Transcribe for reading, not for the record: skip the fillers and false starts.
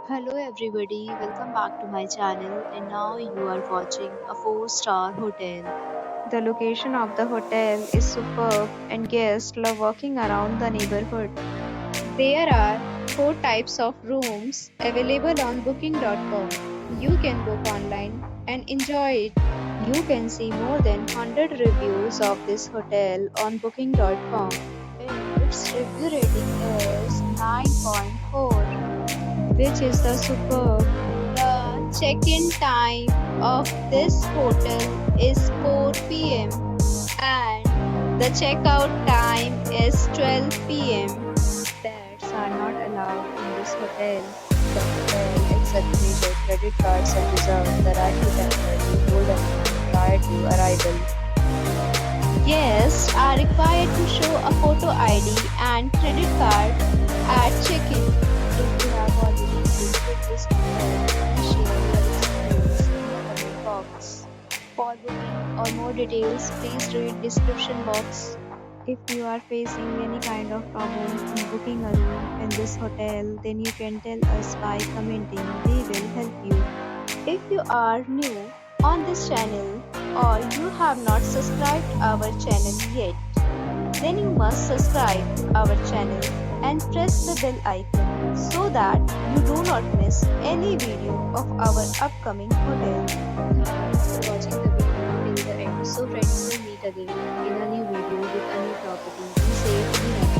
Hello everybody, welcome back to my channel and now you are watching a 4-star hotel. The location of the hotel is superb and guests love walking around the neighborhood. There are 4 types of rooms available on booking.com. You can book online and enjoy it. You can see more than 100 reviews of this hotel on booking.com. Its review rating is 9.4, which is the superb. The check-in time of this hotel is 4 p.m. and the checkout time is 12 p.m. Pets are not allowed in this hotel. The hotel accepts major credit cards and reserves the right to temporarily hold an amount prior to arrival. Guests are required to show a photo ID and credit card at check-in. If you have already visited this hotel, please share your experience in the comment box. For booking or more details, please read description box. If you are facing any kind of problem in booking a room in this hotel, then you can tell us by commenting. We will help you. If you are new on this channel or you have not subscribed our channel yet, then you must subscribe our channel and press the bell icon so that you do not miss any video of our upcoming hotel. Thanks for watching the video till the end. So friends, we'll meet again in a new video with a new property. Be safe, be happy.